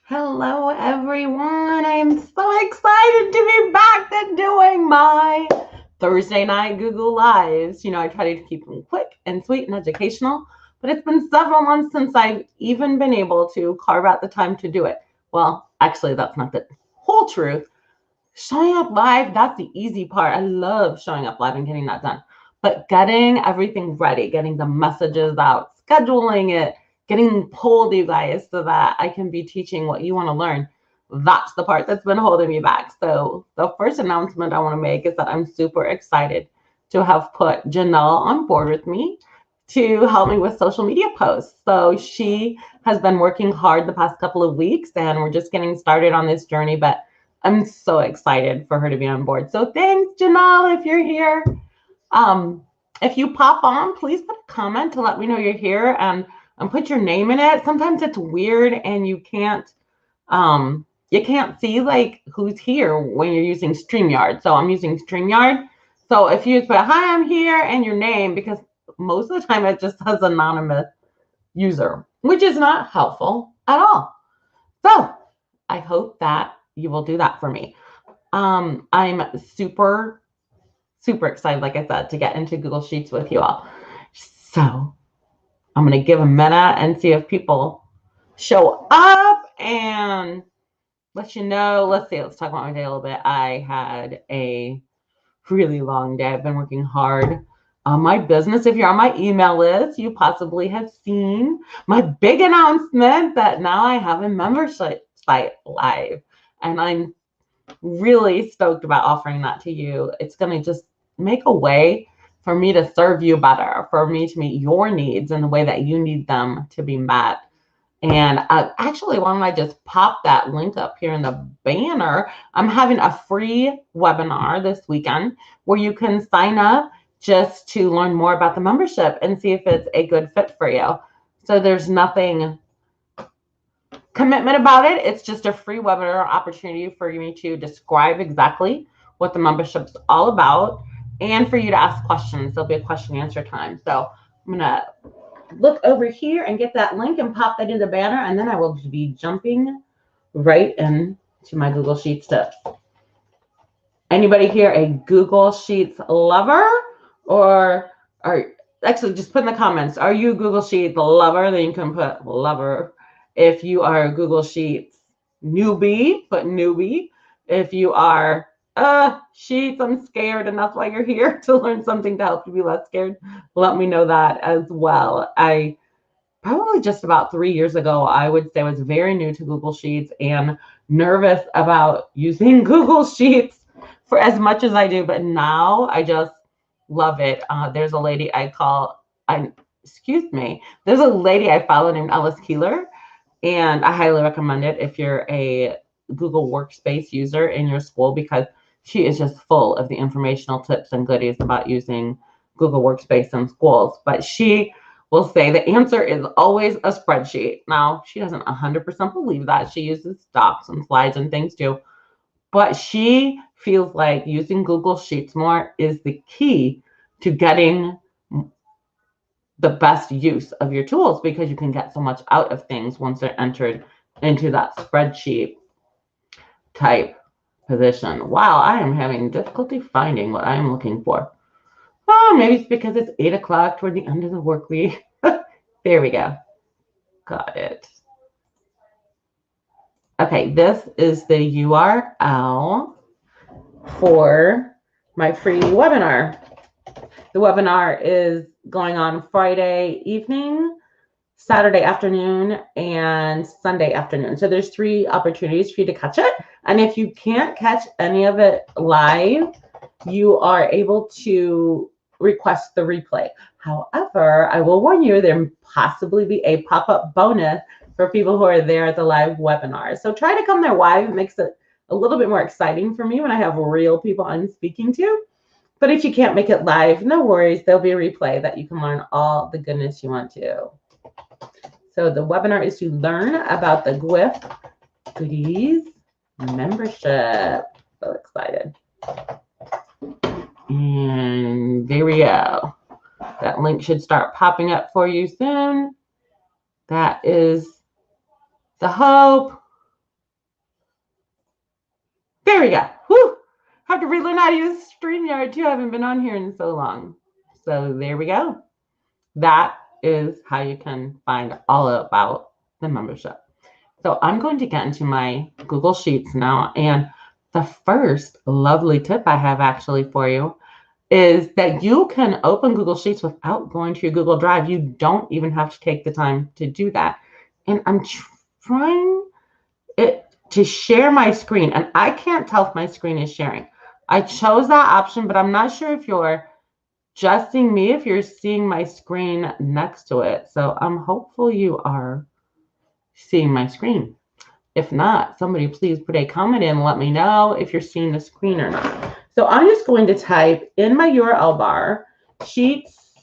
Hello, everyone. I am so excited to be back to doing my Thursday night Google Lives. I try to keep them quick and sweet and educational, but it's been several months since I've even been able to carve out the time to do it. Well, actually, that's not the whole truth. Showing up live, that's the easy part. I love showing up live and getting that done. But getting everything ready, getting the messages out, scheduling it, getting pulled, you guys, so that I can be teaching what you want to learn, that's the part that's been holding me back. So the first announcement I want to make is that I'm super excited to have put Janelle on board with me to help me with social media posts. So she has been working hard the past couple of weeks, and we're just getting started on this journey, but I'm so excited for her to be on board. So thanks, Janelle, if you're here. Um, if you pop on, please put a comment to let me know you're here and put your name in it. Sometimes it's weird and you can't see like who's here when you're using StreamYard. So I'm using StreamYard. So if you just put hi, I'm here and your name, because most of the time it just says anonymous user, which is not helpful at all. So I hope that you will do that for me. I'm super, super excited, like I said, to get into Google Sheets with you all. So I'm going to give a minute and see if people show up and let you know. Let's talk about my day a little bit. I had a really long day. I've been working hard on my business. If you're on my email list, you possibly have seen my big announcement that now I have a membership site live. And I'm really stoked about offering that to you. It's going to just make a way for me to serve you better, for me to meet your needs in the way that you need them to be met. And actually, why don't I just pop that link up here in the banner? I'm having a free webinar this weekend where you can sign up just to learn more about the membership and see if it's a good fit for you. So there's nothing commitment about it. It's just a free webinar opportunity for me to describe exactly what the membership's all about and for you to ask questions. There'll be a question and answer time. So I'm going to look over here and get that link and pop that in the banner, and then I will be jumping right into my Google Sheets tips. Anybody here a Google Sheets lover, or actually just put in the comments, are you a Google Sheets lover? Then you can put lover. If you are a Google Sheets newbie, put newbie. If you are Sheets, I'm scared, and that's why you're here, to learn something to help you be less scared, let me know that as well. I probably just about 3 years ago, I would say I was very new to Google Sheets and nervous about using Google Sheets for as much as I do, but now I just love it. There's a lady there's a lady I follow named Alice Keeler, and I highly recommend it if you're a Google Workspace user in your school, because she is just full of the informational tips and goodies about using Google Workspace in schools. But she will say the answer is always a spreadsheet. Now, she doesn't 100% believe that. She uses docs and slides and things too. But she feels like using Google Sheets more is the key to getting the best use of your tools, because you can get so much out of things once they're entered into that spreadsheet type position. Wow, I am having difficulty finding what I am looking for. Oh, maybe it's because it's 8 o'clock toward the end of the work week. There we go. Got it. Okay, this is the URL for my free webinar. The webinar is going on Friday evening, Saturday afternoon, and Sunday afternoon. So there's 3 opportunities for you to catch it. And if you can't catch any of it live, you are able to request the replay. However, I will warn you, there possibly be a pop-up bonus for people who are there at the live webinar. So try to come there live. It makes it a little bit more exciting for me when I have real people I'm speaking to. But if you can't make it live, no worries. There'll be a replay that you can learn all the goodness you want to. So the webinar is to learn about the GWIF Goodies membership. So excited. And there we go. That link should start popping up for you soon. That is the hope. we go. Whew. Have to relearn how to use StreamYard too. I haven't been on here in so long. So there we go. That is how you can find all about the membership. So I'm going to get into my Google Sheets now. And the first lovely tip I have actually for you is that you can open Google Sheets without going to your Google Drive. You don't even have to take the time to do that. And I'm trying to share my screen, and I can't tell if my screen is sharing. I chose that option, but I'm not sure if you're just seeing me, if you're seeing my screen next to it. So I'm hopeful you are seeing my screen. If not, somebody please put a comment in and let me know if you're seeing the screen or not. So I'm just going to type in my URL bar, Sheets,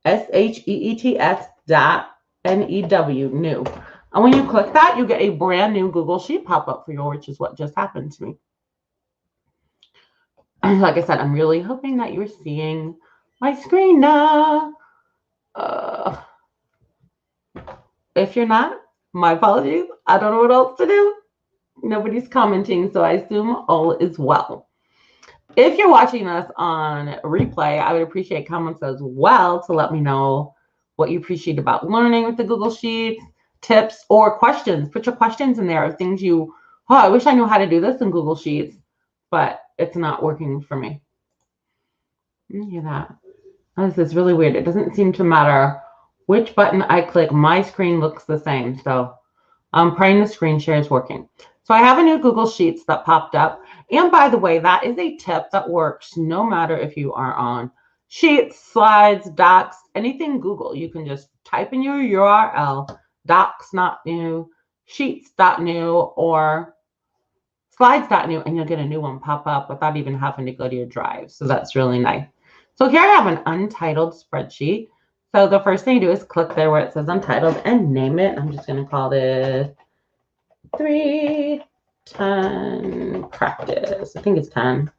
SHEETS.NEW, new. And when you click that, you get a brand new Google Sheet pop up for you, which is what just happened to me. Like I said, I'm really hoping that you're seeing my screen now. If you're not, my apologies. I don't know what else to do. Nobody's commenting, so I assume all is well. If you're watching us on replay, I would appreciate comments as well to let me know what you appreciate about learning with the Google Sheets, tips, or questions. Put your questions in there of things you, oh, I wish I knew how to do this in Google Sheets, but it's not working for me. Look at that. This is really weird. It doesn't seem to matter which button I click. My screen looks the same. So I'm praying the screen share is working. So I have a new Google Sheets that popped up. And by the way, that is a tip that works no matter if you are on Sheets, Slides, Docs, anything Google. You can just type in your URL, docs.new, sheets.new, or slides.new, and you'll get a new one pop up without even having to go to your drive. So that's really nice. So here I have an untitled spreadsheet. So the first thing you do is click there where it says untitled and name it. I'm just going to call this 310 practice. I think it's 10.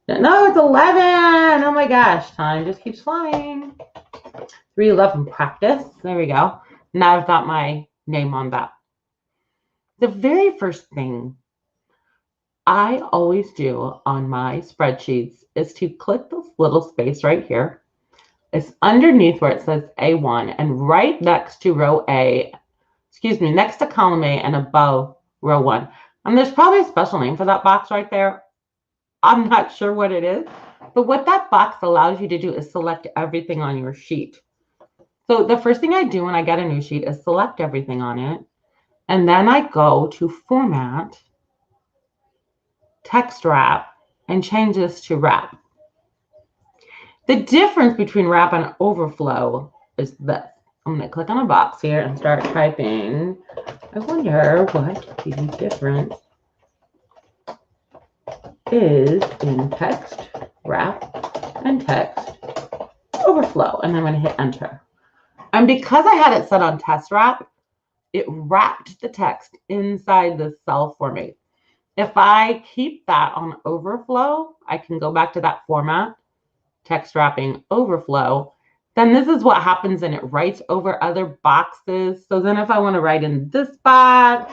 No, it's 11. Oh my gosh, time just keeps flying. 311 practice. There we go. Now I've got my name on that. The very first thing I always do on my spreadsheets is to click this little space right here. It's underneath where it says A1 and right next to row A, next to column A and above row 1. And there's probably a special name for that box right there. I'm not sure what it is, but what that box allows you to do is select everything on your sheet. So the first thing I do when I get a new sheet is select everything on it. And then I go to Format, Text Wrap, and change this to Wrap. The difference between Wrap and Overflow is this. I'm going to click on a box here and start typing. I wonder what the difference is in Text Wrap and Text Overflow. And I'm going to hit Enter. And because I had it set on Text Wrap, it wrapped the text inside the cell for me. If I keep that on Overflow, I can go back to that format, text wrapping Overflow. Then this is what happens, and it writes over other boxes. So then if I want to write in this box,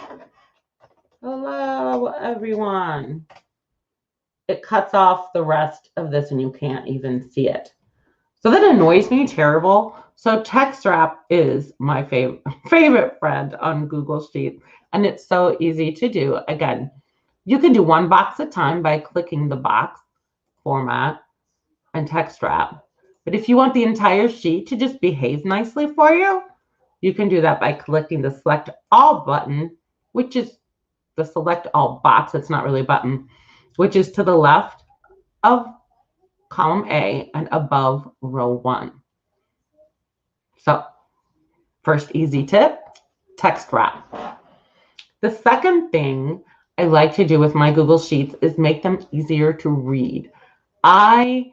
hello everyone, it cuts off the rest of this and you can't even see it. So that annoys me terrible. So text wrap is my favorite friend on Google Sheets, and it's so easy to do. Again, you can do one box at a time by clicking the box, format, and text wrap. But if you want the entire sheet to just behave nicely for you, you can do that by clicking the select all button, which is the select all box. It's not really a button, which is to the left of column A and above row 1. So first easy tip, text wrap. The second thing I like to do with my Google Sheets is make them easier to read. I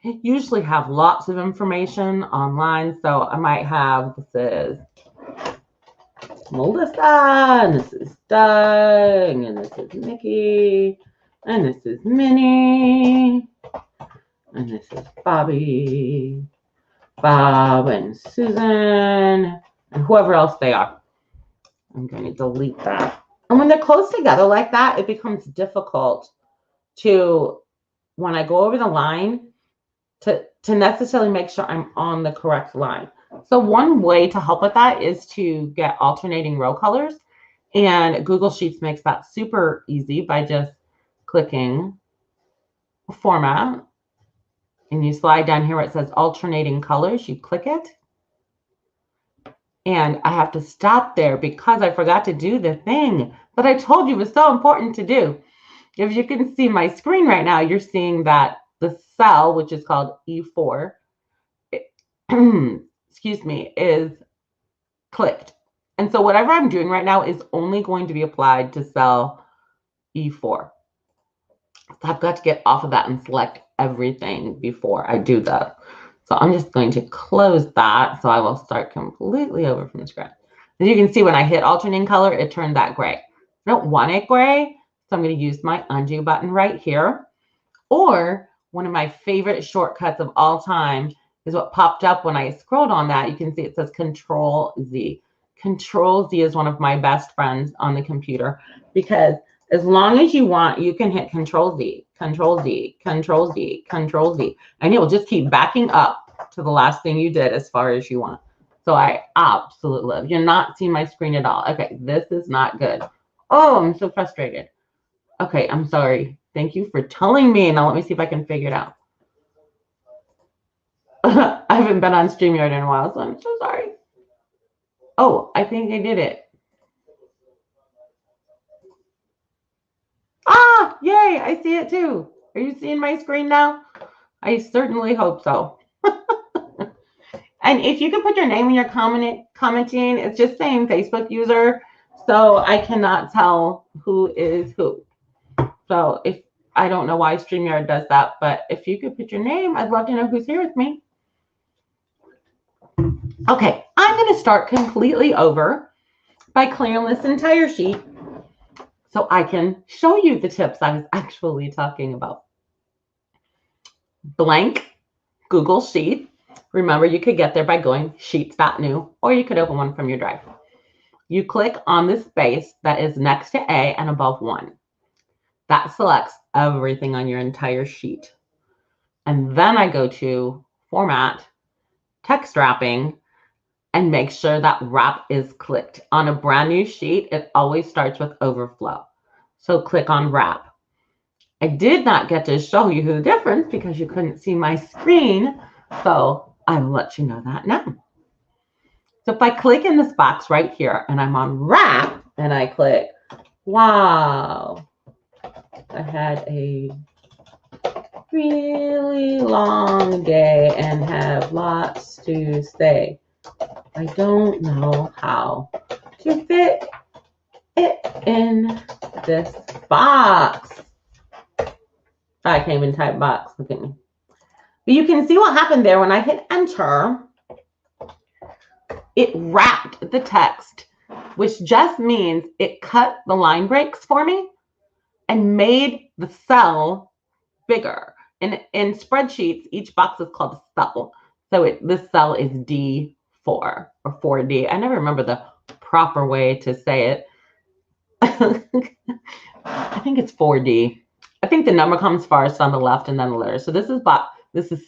usually have lots of information online, so I might have, this is Melissa, and this is Doug, and this is Nikki, and this is Minnie, and this is Bobby, Bob, and Susan, and whoever else they are. I'm going to delete that. And when they're close together like that, it becomes difficult to, when I go over the line, to necessarily make sure I'm on the correct line. So one way to help with that is to get alternating row colors. And Google Sheets makes that super easy by just clicking Format. And you slide down here where it says alternating colors. You click it. And I have to stop there because I forgot to do the thing that I told you was so important to do. If you can see my screen right now, you're seeing that the cell, which is called E4, excuse me, is clicked. And so whatever I'm doing right now is only going to be applied to cell E4. So I've got to get off of that and select everything before I do that. So I'm just going to close that. So I will start completely over from scratch. As you can see, when I hit alternating color, it turned that gray. I don't want it gray, so I'm going to use my undo button right here. Or one of my favorite shortcuts of all time is what popped up when I scrolled on that. You can see it says Control Z. Control Z is one of my best friends on the computer because as long as you want, you can hit Control Z, Control Z, Control Z, Control Z, and it will just keep backing up to the last thing you did as far as you want. So I absolutely love. You're not seeing my screen at all. Okay, this is not good. Oh, I'm so frustrated. Okay, I'm sorry. Thank you for telling me. Now let me see if I can figure it out. I haven't been on StreamYard in a while, so I'm so sorry. Oh, I think I did it. Ah, yay, I see it too. Are you seeing my screen now? I certainly hope so. And if you could put your name in your commenting, it's just saying Facebook user, so I cannot tell who is who. So if I don't know why StreamYard does that, but if you could put your name, I'd love to know who's here with me. Okay, I'm going to start completely over by clearing this entire sheet so I can show you the tips I was actually talking about. Blank Google Sheet. Remember, you could get there by going sheets.new, or you could open one from your drive. You click on the space that is next to A and above 1. That selects everything on your entire sheet. And then I go to Format, Text Wrapping, and make sure that wrap is clicked. On a brand new sheet, it always starts with overflow. So click on wrap. I did not get to show you the difference because you couldn't see my screen. So I will let you know that now. So if I click in this box right here and I'm on wrap and I click, wow, I had a really long day and have lots to say. I don't know how to fit it in this box. I can't even type box. Look at me. But you can see what happened there when I hit enter. It wrapped the text, which just means it cut the line breaks for me and made the cell bigger. In spreadsheets, each box is called a cell. So this cell is D4 or 4D. I never remember the proper way to say it. I think it's 4D. I think the number comes first on the left and then the letter. So this is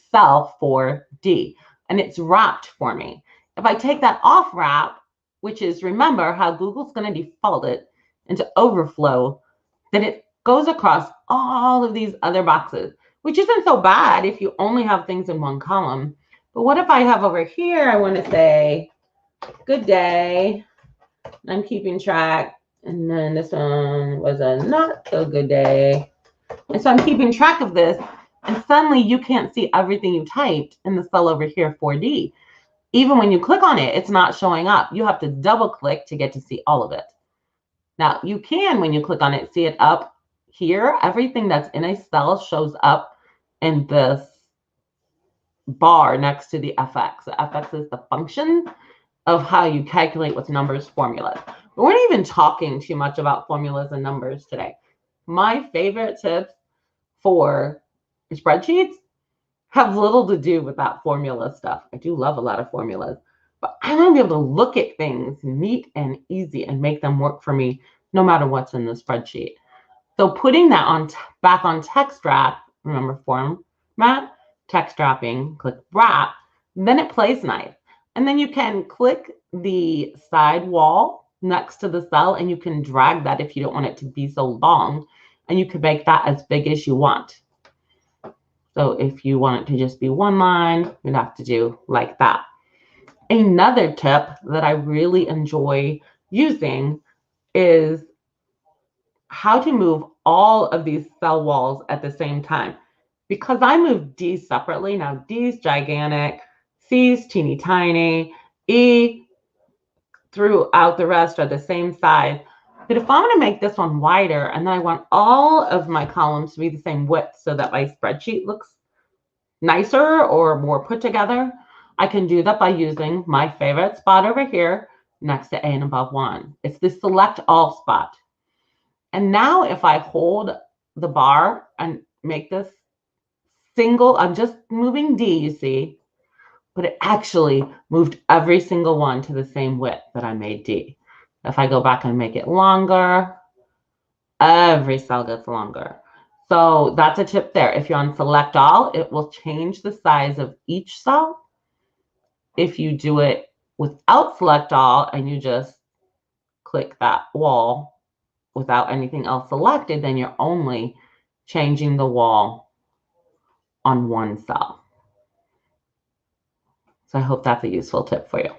cell 4D, and it's wrapped for me. If I take that off wrap, which is, remember how Google's going to default it into overflow, then it goes across all of these other boxes, which isn't so bad if you only have things in one column. But what if I have over here, I want to say, good day, I'm keeping track, and then this one was a not so good day. And so I'm keeping track of this, and suddenly you can't see everything you typed in the cell over here, 4D. Even when you click on it, it's not showing up. You have to double click to get to see all of it. Now, you can, when you click on it, see it up here. Everything that's in a cell shows up in this bar next to the FX. The FX is the function of how you calculate with numbers formulas. We weren't even talking too much about formulas and numbers today. My favorite tips for spreadsheets have little to do with that formula stuff. I do love a lot of formulas, but I want to be able to look at things neat and easy and make them work for me no matter what's in the spreadsheet. So putting that on back on text wrap, remember format, text wrapping, click wrap, then it plays nice. And then you can click the side wall next to the cell and you can drag that if you don't want it to be so long, and you can make that as big as you want. So if you want it to just be one line, you'd have to do like that. Another tip that I really enjoy using is how to move all of these cell walls at the same time. Because I move D separately, now D's gigantic, C's teeny tiny, E throughout the rest are the same size. But if I'm going to make this one wider and then I want all of my columns to be the same width so that my spreadsheet looks nicer or more put together, I can do that by using my favorite spot over here next to A and above 1. It's the select all spot. And now if I hold the bar and make this single, I'm just moving D, you see, but it actually moved every single one to the same width that I made D. If I go back and make it longer, every cell gets longer. So that's a tip there. If you're on select all, it will change the size of each cell. If you do it without select all and you just click that wall without anything else selected, then you're only changing the wall on one cell. So I hope that's a useful tip for you.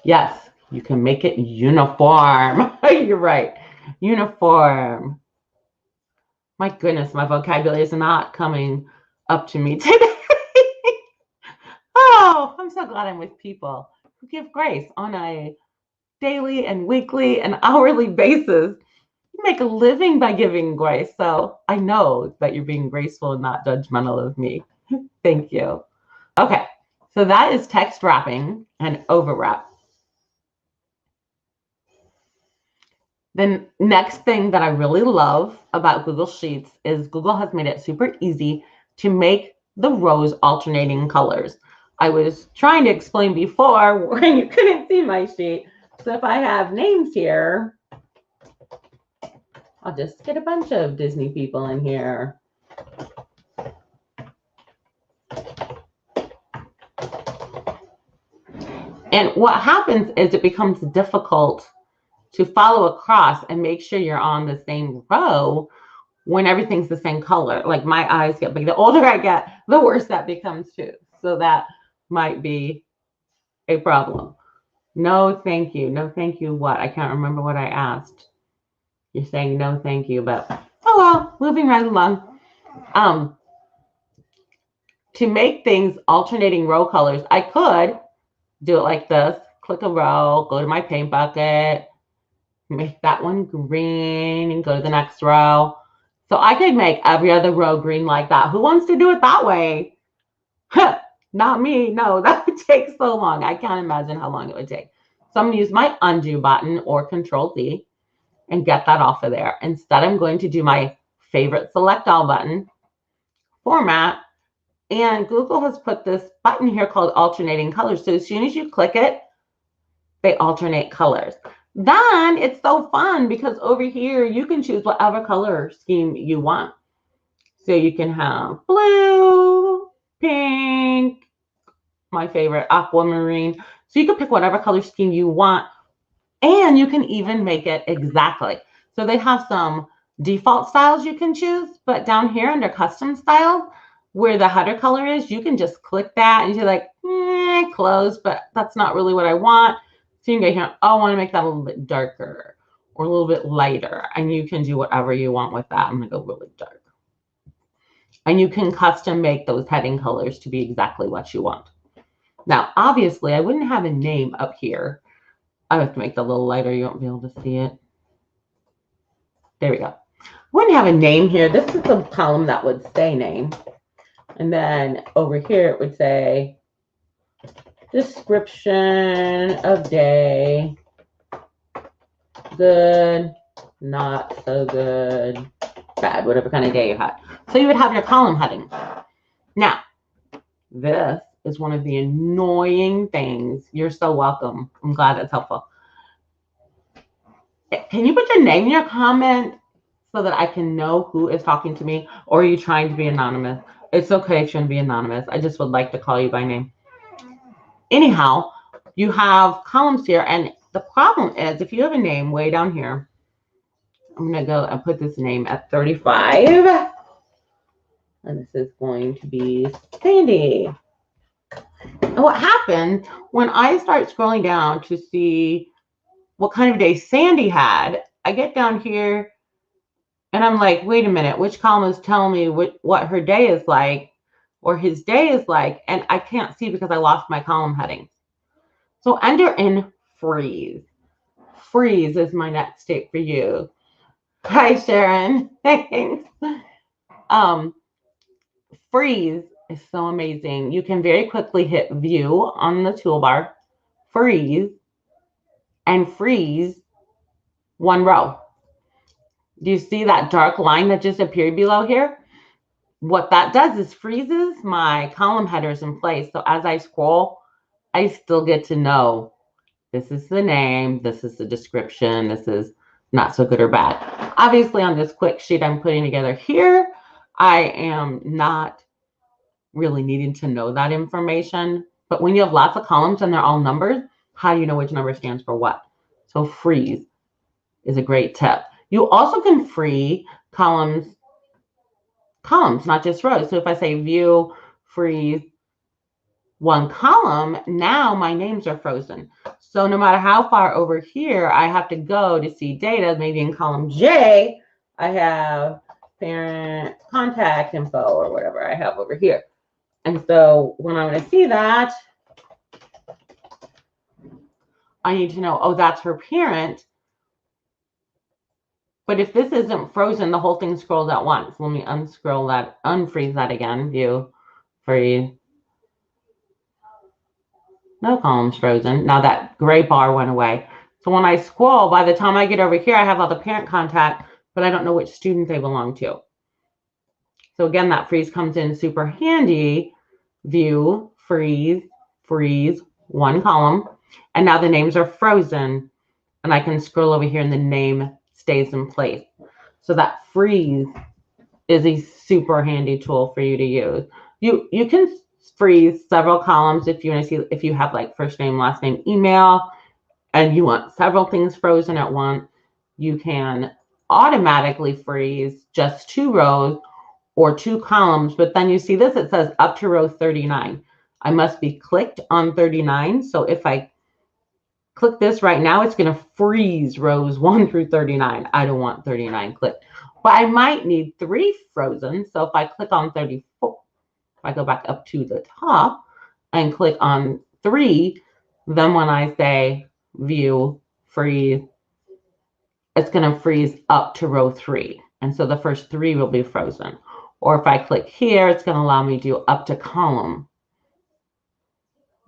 Yes, you can make it uniform. You're right. Uniform. My goodness, my vocabulary is not coming up to me today. Oh, I'm so glad I'm with people who give grace on a daily and weekly and hourly basis. You make a living by giving grace. So I know that you're being graceful and not judgmental of me. Thank you. Okay, so that is text wrapping and overwrap. The next thing that I really love about Google Sheets is Google has made it super easy to make the rows alternating colors. I was trying to explain before when you couldn't see my sheet. So if I have names here, I'll just get a bunch of Disney people in here. And what happens is it becomes difficult to follow across and make sure you're on the same row when everything's the same color. Like my eyes get big. The older I get, the worse that becomes too. So that might be a problem. No, thank you. No, thank you. What? I can't remember what I asked. You're saying no, thank you, but oh well, moving right along. To make things alternating row colors, I could do it like this. Click a row, go to my paint bucket, make that one green and go to the next row. So I could make every other row green like that. Who wants to do it that way? Not me. No, that would take so long. I can't imagine how long it would take. So I'm going to use my undo button or Control-Z and get that off of there. Instead, I'm going to do my favorite select all button, format, and Google has put this button here called alternating colors. So as soon as you click it, they alternate colors. Then it's so fun because over here you can choose whatever color scheme you want. So you can have blue, pink, my favorite, aquamarine. So you can pick whatever color scheme you want, and you can even make it exactly. So they have some default styles you can choose, but down here under custom style, where the header color is, you can just click that and you're like, close, but that's not really what I want. So you can go here, oh, I want to make that a little bit darker or a little bit lighter. And you can do whatever you want with that. I'm going to go really dark. And you can custom make those heading colors to be exactly what you want. Now, obviously, I wouldn't have a name up here. I have to make that a little lighter. You won't be able to see it. There we go. I wouldn't have a name here. This is the column that would say name. And then over here, it would say description of day, good, not so good, bad, whatever kind of day you had. So you would have your column heading. Now, this is one of the annoying things. You're so welcome. I'm glad that's helpful. Can you put your name in your comment so that I can know who is talking to me? Or are you trying to be anonymous? It's okay if you want to be anonymous. I just would like to call you by name. Anyhow, you have columns here. And the problem is if you have a name way down here, I'm going to go and put this name at 35. And this is going to be Sandy. And what happened when I start scrolling down to see what kind of day Sandy had, I get down here and I'm like, wait a minute, which column is telling me what her day is like or his day is like? And I can't see because I lost my column headings. So enter in freeze. Freeze is my next tip for you. Hi, Sharon. Thanks. Freeze is so amazing. You can very quickly hit view on the toolbar, freeze, and freeze one row. Do you see that dark line that just appeared below here? What that does is freezes my column headers in place. So as I scroll, I still get to know this is the name, this is the description, this is not so good or bad. Obviously on this quick sheet I'm putting together here, I am not really needing to know that information. But when you have lots of columns and they're all numbers, how do you know which number stands for what? So freeze is a great tip. You also can free columns, not just rows. So if I say view, freeze, one column, now my names are frozen. So no matter how far over here I have to go to see data, maybe in column J, I have parent contact info or whatever I have over here. And so when I want to see that, I need to know, oh, that's her parent. But if this isn't frozen, the whole thing scrolls at once. Let me unscroll that, unfreeze that again. View, freeze. No columns frozen. Now that gray bar went away. So when I scroll, by the time I get over here, I have all the parent contact, but I don't know which student they belong to. So again, that freeze comes in super handy. View, freeze, freeze, one column. And now the names are frozen. And I can scroll over here and the name stays in place. So that freeze is a super handy tool for you to use. You can freeze several columns if you want to see, if you have like first name, last name, email, and you want several things frozen at once. You can automatically freeze just 2 rows or 2 columns, but then you see this, it says up to row 39. I must be clicked on 39. So if I click this right now, it's going to freeze rows 1 through 39. I don't want 39 clicked, but I might need 3 frozen. So if I click on 34, if I go back up to the top and click on 3, then when I say view, freeze, it's going to freeze up to row 3. And so the first 3 will be frozen. Or if I click here, it's going to allow me to do up to column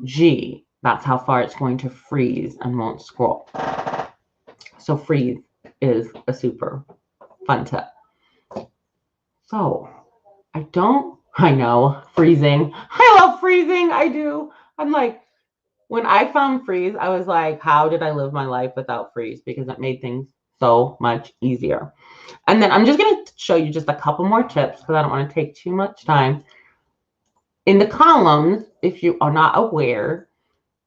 G. That's how far it's going to freeze and won't scroll. So freeze is a super fun tip. So I know, freezing. I love freezing. I do. I'm like, when I found freeze, I was like, how did I live my life without freeze? Because it made things so much easier. And then I'm just going to show you just a couple more tips because I don't want to take too much time. In the columns, if you are not aware,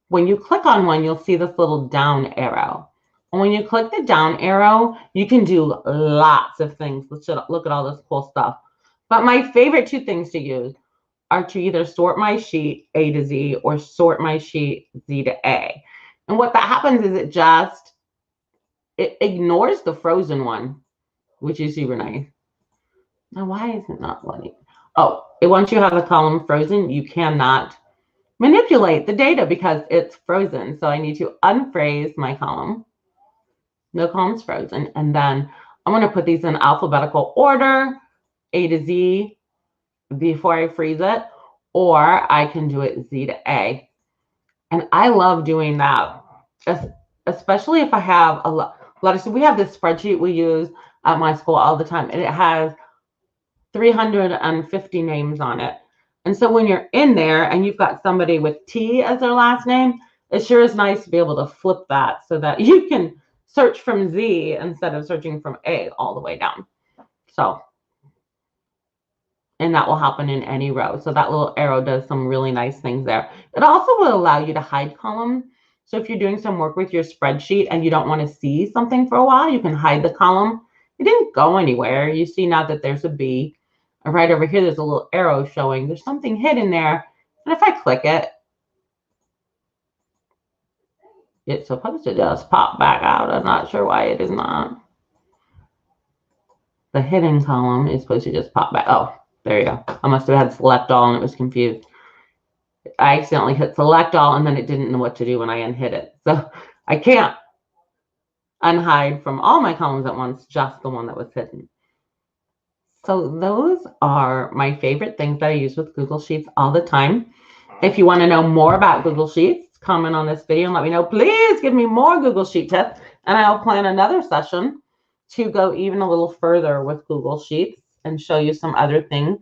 when you click on one, you'll see this little down arrow. And when you click the down arrow, you can do lots of things. Let's look at all this cool stuff. But my favorite 2 things to use are to either sort my sheet A to Z or sort my sheet Z to A. And what that happens is it ignores the frozen one, which is super nice. Now, why is it not letting? Oh, once you have a column frozen, you cannot manipulate the data because it's frozen. So I need to unfreeze my column. No columns frozen. And then I'm going to put these in alphabetical order, A to Z, before I freeze it, or I can do it Z to A. And I love doing that, especially if I have a lot of, so we have this spreadsheet we use at my school all the time, and it has 350 names on it. And so when you're in there and you've got somebody with T as their last name, it sure is nice to be able to flip that so that you can search from Z instead of searching from A all the way down. So, and that will happen in any row. So that little arrow does some really nice things there. It also will allow you to hide column. So if you're doing some work with your spreadsheet and you don't want to see something for a while, you can hide the column. It didn't go anywhere. You see now that there's a B. And right over here, there's a little arrow showing there's something hidden there. And if I click it, it's supposed to just pop back out. I'm not sure why it is not. The hidden column is supposed to just pop back. Oh, there you go. I must have had select all and it was confused. I accidentally hit select all and then it didn't know what to do when I unhid it. So I can't unhide from all my columns at once, just the one that was hidden. So those are my favorite things that I use with Google Sheets all the time. If you want to know more about Google Sheets, comment on this video and let me know. Please give me more Google Sheet tips, and I'll plan another session to go even a little further with Google Sheets and show you some other things.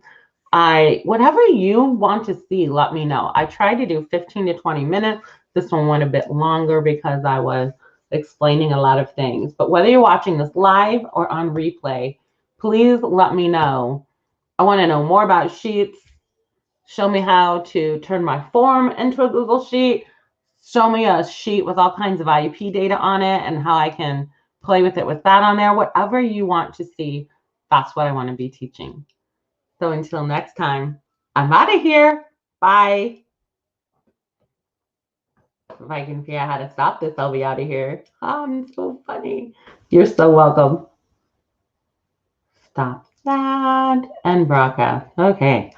Whatever you want to see, let me know. I tried to do 15 to 20 minutes. This one went a bit longer because I was explaining a lot of things. But whether you're watching this live or on replay, please let me know. I want to know more about Sheets. Show me how to turn my form into a Google Sheet. Show me a sheet with all kinds of IEP data on it and how I can play with it with that on there. Whatever you want to see, that's what I want to be teaching. So until next time, I'm out of here. Bye. If I can figure out how to stop this, I'll be out of here. Oh, I'm so funny. You're so welcome. Stop that and broadcast. Okay.